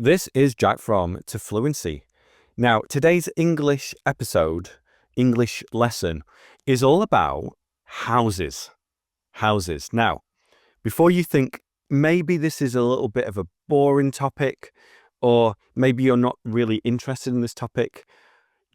This is Jack from To Fluency. Now, today's English episode, English lesson, is all about houses. Houses. Now, before you think maybe this is a little bit of a boring topic, or maybe you're not really interested in this topic,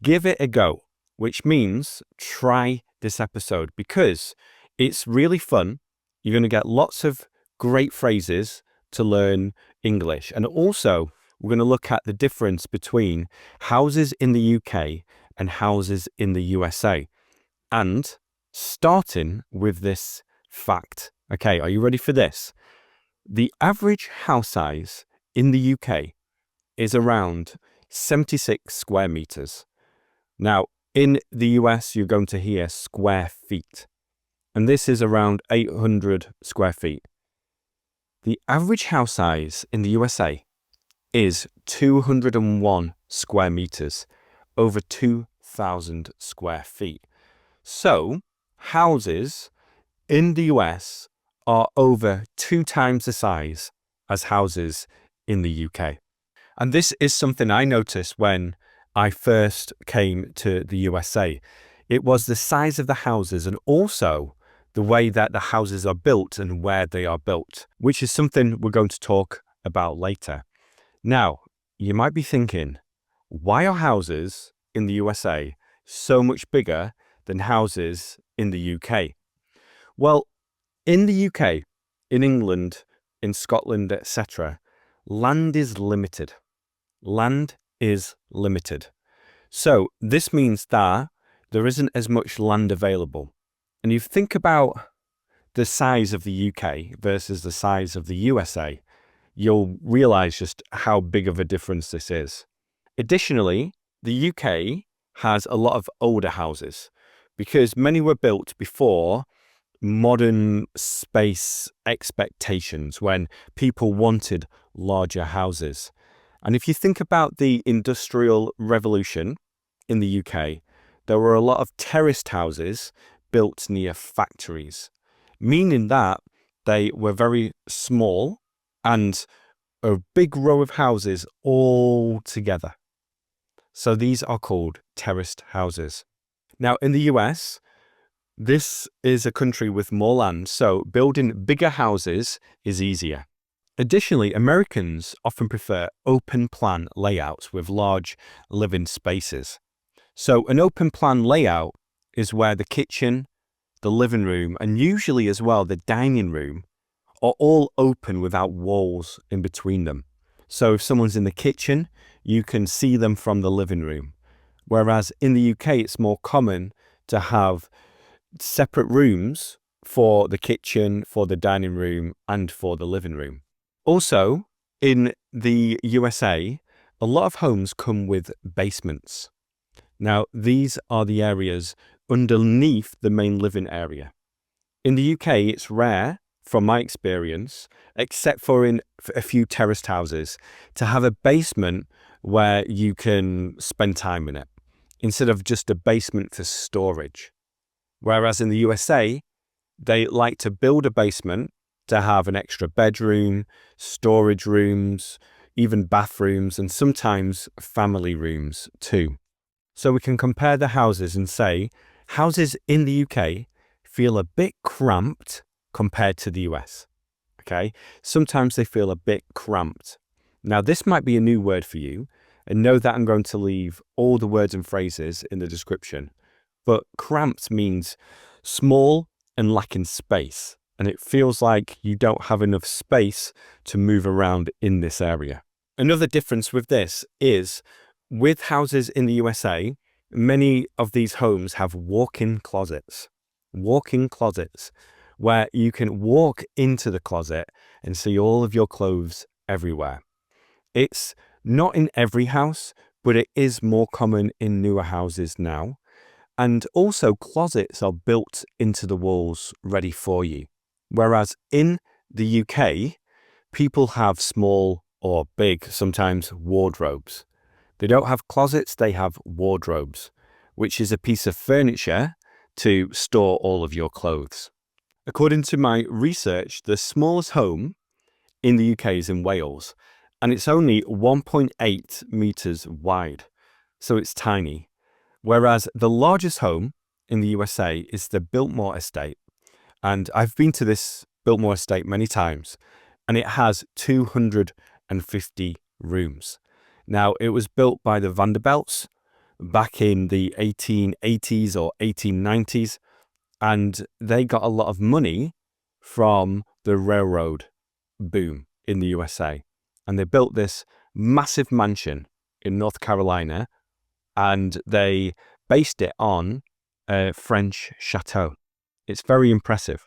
give it a go, which means try this episode because it's really fun. You're going to get lots of great phrases to learn English. And also, we're going to look at the difference between houses in the UK and houses in the USA. And starting with this fact. Okay, are you ready for this? The average house size in the UK is around 76 square meters. Now, in the US, you're going to hear square feet. And this is around 800 square feet. The average house size in the USA is 201 square meters, over 2,000 square feet. So, houses in the US are over 2 times the size as houses in the UK. And this is something I noticed when I first came to the USA. It was the size of the houses and also the way that the houses are built and where they are built, which is something we're going to talk about later. Now, you might be thinking, why are houses in the USA so much bigger than houses in the UK? Well, in the UK, in England, in Scotland, etc., land is limited. Land is limited. So this means that there isn't as much land available. And you think about the size of the UK versus the size of the USA, you'll realize just how big of a difference this is. Additionally, the UK has a lot of older houses because many were built before modern space expectations when people wanted larger houses. And if you think about the Industrial Revolution in the UK, there were a lot of terraced houses built near factories, meaning that they were very small and a big row of houses all together. So these are called terraced houses. Now in the US, this is a country with more land, so building bigger houses is easier. Additionally, Americans often prefer open plan layouts with large living spaces. So an open plan layout is where the kitchen, the living room, and usually as well the dining room are all open without walls in between them. So if someone's in the kitchen, you can see them from the living room. Whereas in the UK, it's more common to have separate rooms for the kitchen, for the dining room, and for the living room. Also, in the USA, a lot of homes come with basements. Now, these are the areas underneath the main living area. In the UK, it's rare, from my experience, except for in a few terraced houses, to have a basement where you can spend time in it, instead of just a basement for storage. Whereas in the USA, they like to build a basement to have an extra bedroom, storage rooms, even bathrooms, and sometimes family rooms too. So we can compare the houses and say, houses in the UK feel a bit cramped compared to the US. Okay? Sometimes they feel a bit cramped. Now, this might be a new word for you, and know that I'm going to leave all the words and phrases in the description. But cramped means small and lacking space, and it feels like you don't have enough space to move around in this area. Another difference with this is with houses in the USA, many of these homes have walk-in closets. Walk-in closets where you can walk into the closet and see all of your clothes everywhere. It's not in every house, but it is more common in newer houses now. And also closets are built into the walls ready for you. Whereas in the UK, people have small or big, sometimes wardrobes. They don't have closets, they have wardrobes, which is a piece of furniture to store all of your clothes. According to my research, the smallest home in the UK is in Wales, and it's only 1.8 meters wide, so it's tiny. Whereas the largest home in the USA is the Biltmore Estate, and I've been to this Biltmore Estate many times, and it has 250 rooms. Now, it was built by the Vanderbilts back in the 1880s or 1890s, and they got a lot of money from the railroad boom in the USA. And they built this massive mansion in North Carolina, and they based it on a French chateau. It's very impressive.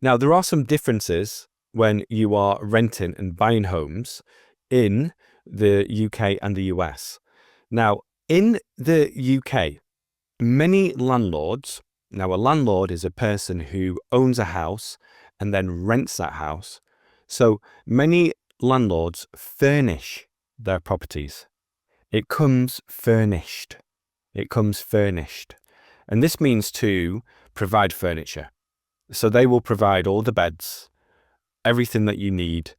Now, there are some differences when you are renting and buying homes in the UK and the US. Now, in the UK, many landlords, now a landlord is a person who owns a house and then rents that house. So many landlords furnish their properties. It comes furnished. It comes furnished. And this means to provide furniture. So they will provide all the beds, everything that you need,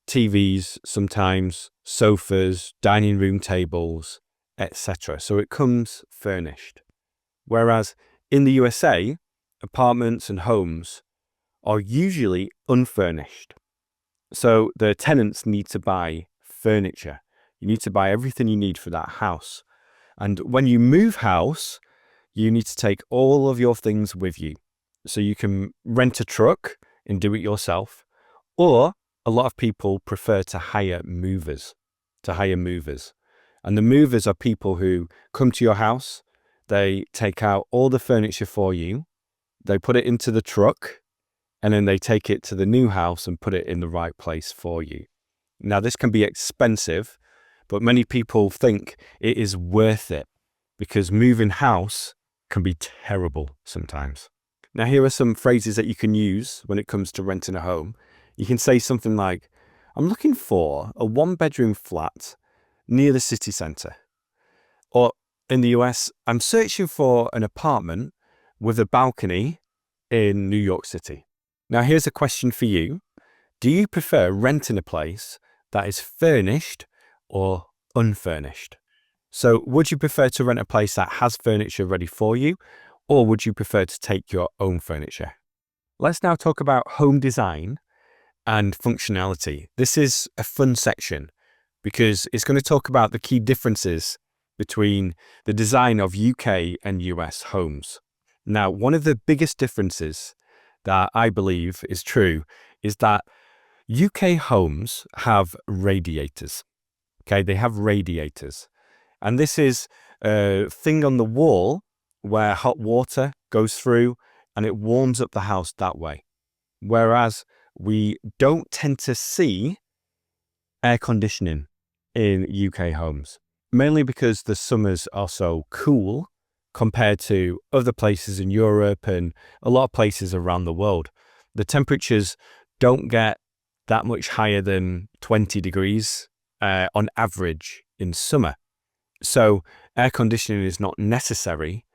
TVs sometimes, sofas, dining room tables, etc. So it comes furnished. Whereas in the USA, apartments and homes are usually unfurnished. So the tenants need to buy furniture. You need to buy everything you need for that house. And when you move house, you need to take all of your things with you. So you can rent a truck and do it yourself, or a lot of people prefer to hire movers, And the movers are people who come to your house, they take out all the furniture for you, they put it into the truck, and then they take it to the new house and put it in the right place for you. Now, this can be expensive, but many people think it is worth it because moving house can be terrible sometimes. Now, here are some phrases that you can use when it comes to renting a home. You can say something like, I'm looking for a 1-bedroom flat near the city centre. Or in the US, I'm searching for an apartment with a balcony in New York City. Now, here's a question for you. Do you prefer renting a place that is furnished or unfurnished? So would you prefer to rent a place that has furniture ready for you, or would you prefer to take your own furniture? Let's now talk about home design and functionality. This is a fun section because it's going to talk about the key differences between the design of UK and US homes. Now, one of the biggest differences that I believe is true is that UK homes have radiators. Okay, they have radiators. And this is a thing on the wall where hot water goes through and it warms up the house that way. Whereas we don't tend to see air conditioning in UK homes, mainly because the summers are so cool compared to other places in Europe and a lot of places around the world. The temperatures don't get that much higher than 20 degrees on average in summer. So air conditioning is not necessary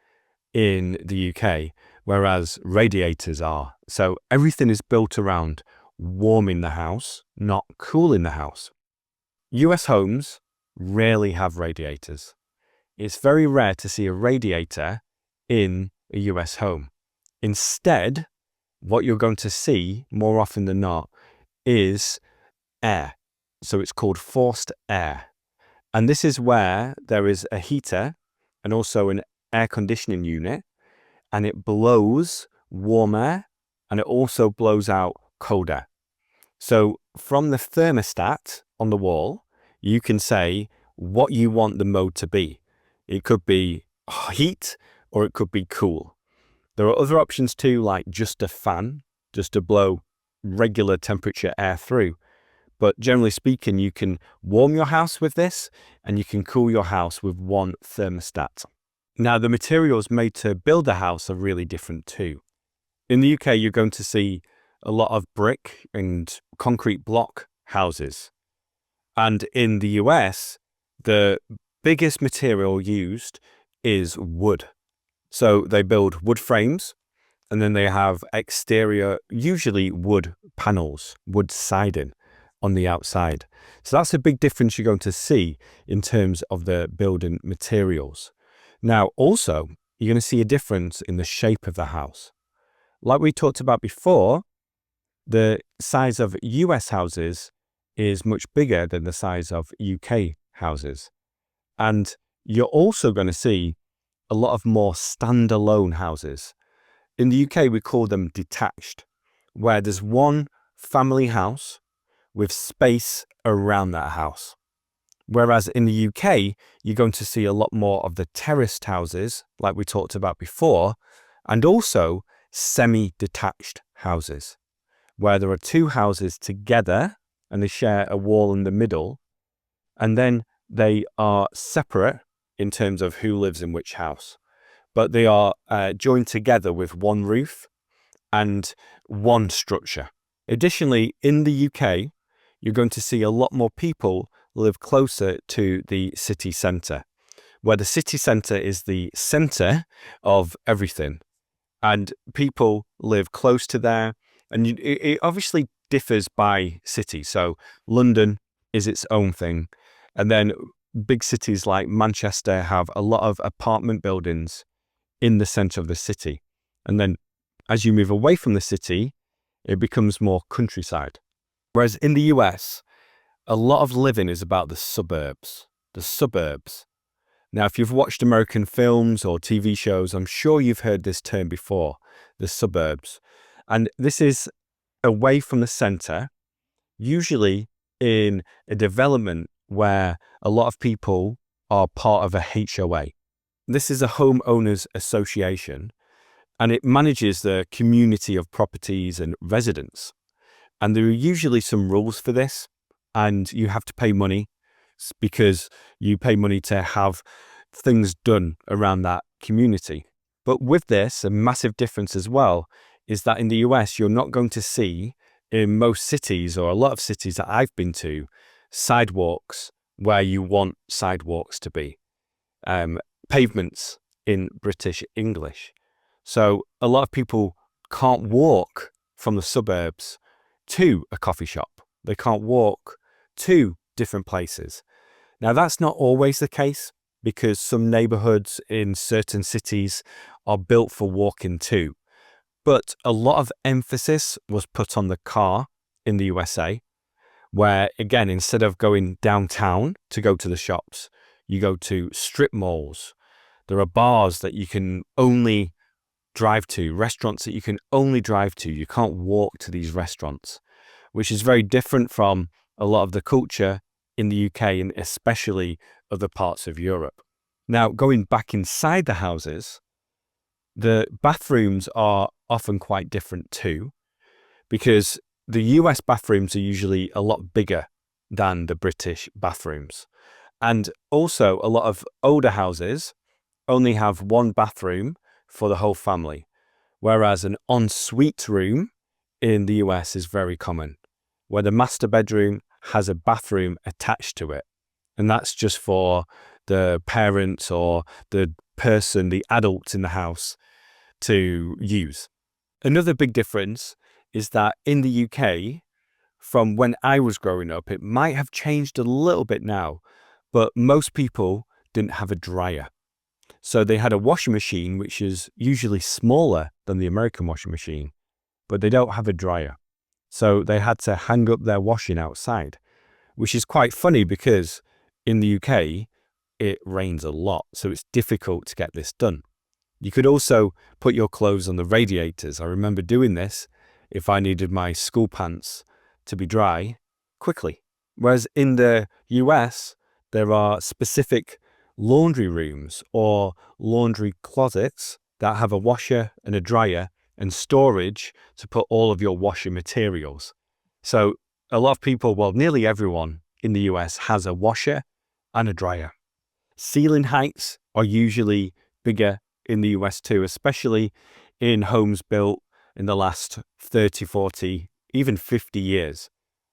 in the UK, whereas radiators are. So everything is built around warming the house, not cooling the house. US homes rarely have radiators. It's very rare to see a radiator in a US home. Instead, what you're going to see more often than not is air. So it's called forced air. And this is where there is a heater and also an air conditioning unit, and it blows warm air and it also blows out cold air. So from the thermostat on the wall, you can say what you want the mode to be. It could be heat or it could be cool. There are other options too, like just a fan, just to blow regular temperature air through. But generally speaking, you can warm your house with this and you can cool your house with one thermostat. Now, the materials made to build a house are really different too. In the UK, you're going to see a lot of brick and concrete block houses. And in the US, the biggest material used is wood. So they build wood frames and then they have exterior, usually wood panels, wood siding. on the outside. So that's a big difference you're going to see in terms of the building materials. Now, also, you're going to see a difference in the shape of the house. Like we talked about before, the size of US houses is much bigger than the size of UK houses. And you're also going to see a lot of more standalone houses. In the UK, we call them detached, where there's one family house with space around that house. Whereas in the UK, you're going to see a lot more of the terraced houses, like we talked about before, and also semi-detached houses, where there are two houses together and they share a wall in the middle, and then they are separate in terms of who lives in which house, but they are joined together with one roof and one structure. Additionally, in the UK, you're going to see a lot more people live closer to the city centre, where the city centre is the centre of everything. And people live close to there. And it obviously differs by city. So London is its own thing. And then big cities like Manchester have a lot of apartment buildings in the centre of the city. And then as you move away from the city, it becomes more countryside. Whereas in the US, a lot of living is about the suburbs. The suburbs. Now, if you've watched American films or TV shows, I'm sure you've heard this term before, the suburbs. And this is away from the center, usually in a development where a lot of people are part of a HOA. This is a homeowners association, and it manages the community of properties and residents. And there are usually some rules for this, and you have to pay money because you pay money to have things done around that community. But with this, a massive difference as well is that in the US, you're not going to see in most cities or a lot of cities that I've been to, sidewalks where you want sidewalks to be, pavements in British English. So a lot of people can't walk from the suburbs to a coffee shop. They can't walk to different places. Now, that's not always the case because some neighborhoods in certain cities are built for walking too. But a lot of emphasis was put on the car in the USA, where, again, instead of going downtown to go to the shops, you go to strip malls. There are bars that you can only drive to, restaurants that you can only drive to. You can't walk to these restaurants, which is very different from a lot of the culture in the UK and especially other parts of Europe. Now, going back inside the houses, the bathrooms are often quite different too, because the US bathrooms are usually a lot bigger than the British bathrooms. And also a lot of older houses only have one bathroom for the whole family, whereas an ensuite room in the US is very common, where the master bedroom has a bathroom attached to it. And that's just for the parents or the person, the adult in the house to use. Another big difference is that in the UK, from when I was growing up, it might have changed a little bit now, but most people didn't have a dryer. So they had a washing machine, which is usually smaller than the American washing machine, but they don't have a dryer. So they had to hang up their washing outside, which is quite funny because in the UK, it rains a lot, so it's difficult to get this done. You could also put your clothes on the radiators. I remember doing this if I needed my school pants to be dry quickly. Whereas in the US, there are specific laundry rooms or laundry closets that have a washer and a dryer and storage to put all of your washing materials. So a lot of people, well, nearly everyone in the US has a washer and a dryer. Ceiling heights are usually bigger in the US too, especially in homes built in the last 30, 40, even 50 years,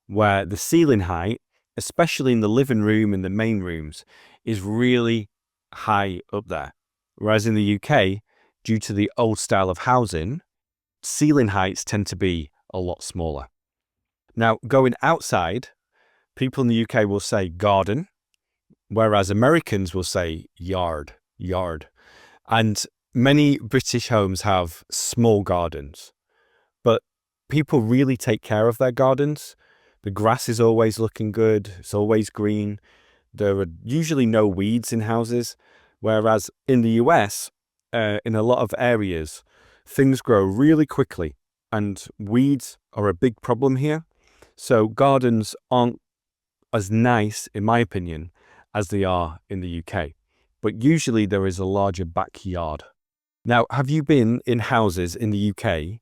where the ceiling height, especially in the living room and the main rooms, is really high up there. Whereas in the UK, due to the old style of housing, ceiling heights tend to be a lot smaller. Now, going outside People in the UK will say garden, whereas Americans will say yard, yard. And many British homes have small gardens, but people really take care of their gardens. The grass is always looking good. It's always green. There are usually no weeds in houses, whereas in the US, in a lot of areas, things grow really quickly and weeds are a big problem here. So gardens aren't as nice, in my opinion, as they are in the UK. But usually there is a larger backyard. Now, have you been in houses in the UK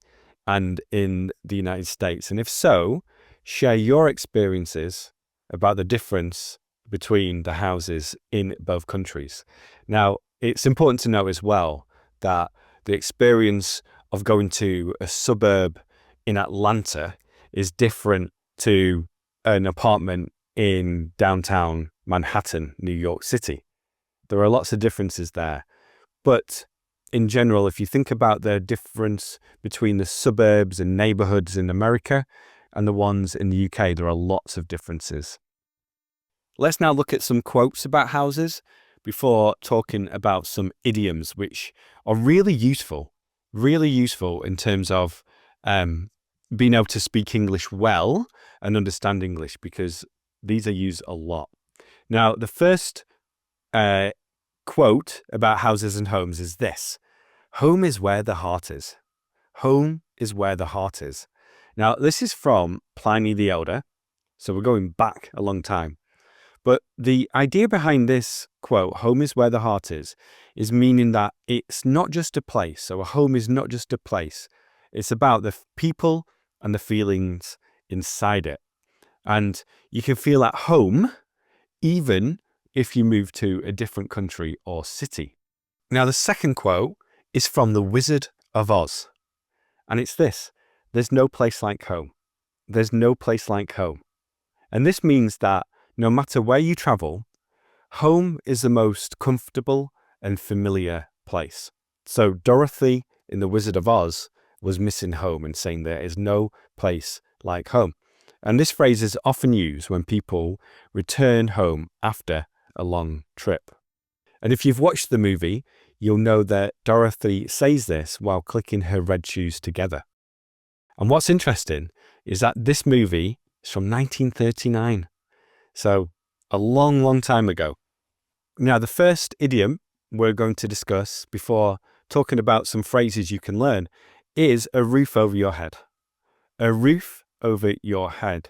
and in the United States? And if so, share your experiences about the difference between the houses in both countries. Now, it's important to note as well that the experience of going to a suburb in Atlanta is different to an apartment in downtown Manhattan, New York City. There are lots of differences there. But in general, if you think about the difference between the suburbs and neighborhoods in America and the ones in the UK, there are lots of differences. Let's now look at some quotes about houses before talking about some idioms, which are really useful in terms of being able to speak English well and understand English, because these are used a lot. Now, the first quote about houses and homes is this: home is where the heart is. Home is where the heart is. Now, this is from Pliny the Elder, so we're going back a long time. But the idea behind this quote, home is where the heart is meaning that it's not just a place. So a home is not just a place. It's about the people and the feelings inside it. And you can feel at home even if you move to a different country or city. Now, the second quote is from The Wizard of Oz. And it's this: there's no place like home. There's no place like home. And this means that no matter where you travel, home is the most comfortable and familiar place. So Dorothy in The Wizard of Oz was missing home and saying there is no place like home. And this phrase is often used when people return home after a long trip. And if you've watched the movie, you'll know that Dorothy says this while clicking her red shoes together. And what's interesting is that this movie is from 1939. So a long, long time ago. Now, the first idiom we're going to discuss before talking about some phrases you can learn is a roof over your head. A roof over your head,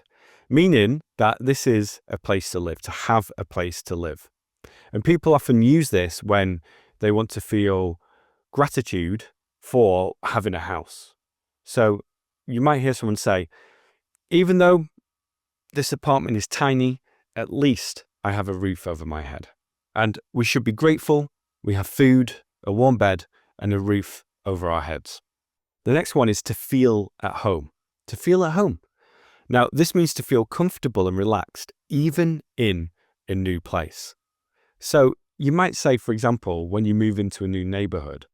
meaning that this is a place to live, to have a place to live. And people often use this when they want to feel gratitude for having a house. So you might hear someone say, even though this apartment is tiny, at least I have a roof over my head. And we should be grateful we have food, a warm bed, and a roof over our heads. The next one is to feel at home. To feel at home. Now, this means to feel comfortable and relaxed, even in a new place. So you might say, for example, when you move into a new neighborhood,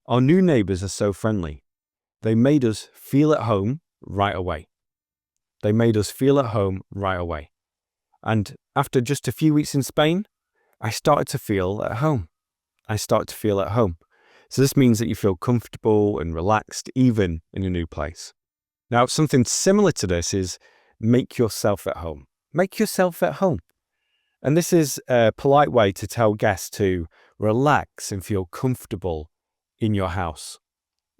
our new neighbors are so friendly. They made us feel at home right away. They made us feel at home right away. And after just a few weeks in Spain, I started to feel at home. So this means that you feel comfortable and relaxed, even in a new place. Now, something similar to this is make yourself at home. Make yourself at home. And this is a polite way to tell guests to relax and feel comfortable in your house.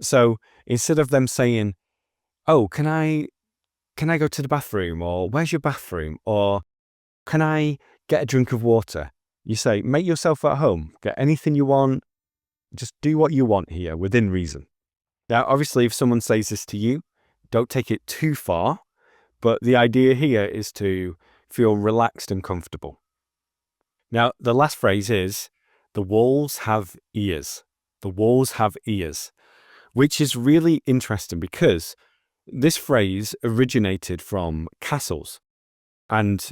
So instead of them saying, oh, can I go to the bathroom? Or where's your bathroom? Or can I get a drink of water? You say, make yourself at home. Get anything you want. Just do what you want here within reason. Now, obviously, if someone says this to you, don't take it too far. But the idea here is to feel relaxed and comfortable. Now, the last phrase is, the walls have ears. The walls have ears, which is really interesting because this phrase originated from castles. And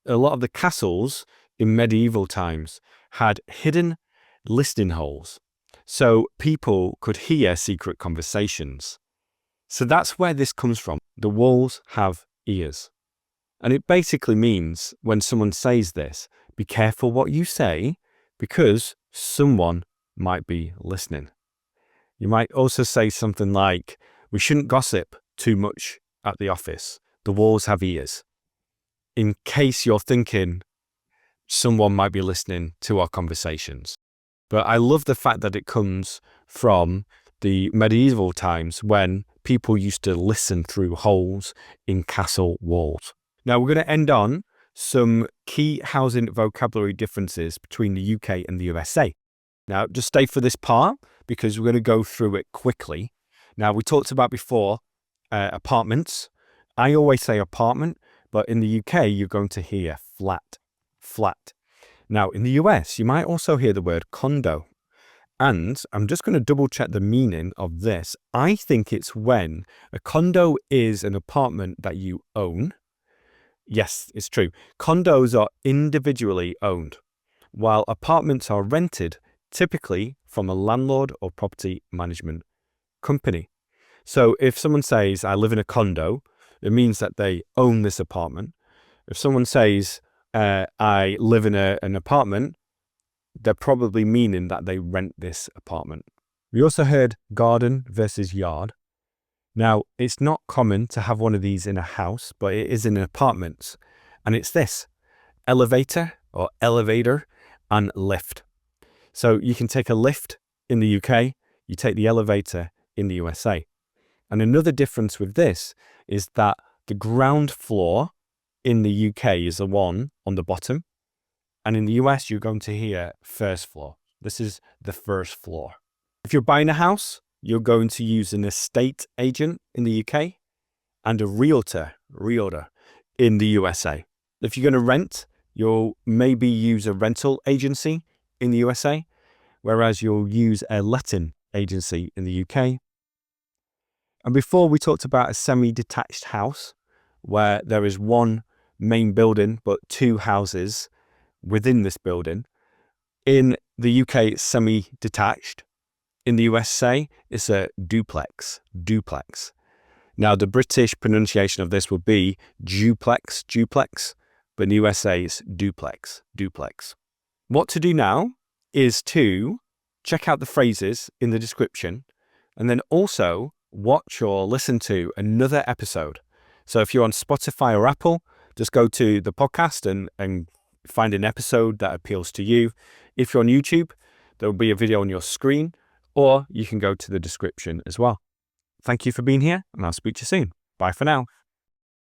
a lot of the castles in medieval times had hidden listening holes, so people could hear secret conversations. So that's where this comes from. The walls have ears. And it basically means when someone says this, be careful what you say because someone might be listening. You might also say something like, we shouldn't gossip too much at the office. The walls have ears. In case you're thinking someone might be listening to our conversations. But I love the fact that it comes from the medieval times when people used to listen through holes in castle walls. Now we're going to end on some key housing vocabulary differences between the UK and the USA. Now just stay for this part because we're going to go through it quickly. Now we talked about before apartments. I always say apartment, but in the UK you're going to hear flat. Now in the US you might also hear the word condo. And I'm just going to double check the meaning of this. I think it's when a condo is an apartment that you own. Yes, it's true. Condos are individually owned, while apartments are rented, typically from a landlord or property management company. So if someone says, I live in a condo, it means that they own this apartment. If someone says, I live in an apartment, they're probably meaning that they rent this apartment. We also heard garden versus yard. Now, it's not common to have one of these in a house, but it is in apartments. And it's this, elevator or elevator and lift. So you can take a lift in the UK, you take the elevator in the USA. And another difference with this is that the ground floor in the UK is the one on the bottom. And in the US, you're going to hear first floor. This is the first floor. If you're buying a house, you're going to use an estate agent in the UK and a realtor in the USA. If you're going to rent, you'll maybe use a rental agency in the USA, whereas you'll use a letting agency in the UK. And before we talked about a semi-detached house where there is one main building but two houses within this building. In the UK, it's semi-detached. In the USA, it's a duplex. Now, the British pronunciation of this would be duplex, but in the USA, it's duplex. What to do now is to check out the phrases in the description and then also watch or listen to another episode. So if you're on Spotify or Apple, just go to the podcast and find an episode that appeals to you. If you're on YouTube, there will be a video on your screen, or you can go to the description as well. Thank you for being here, and I'll speak to you soon. Bye for now.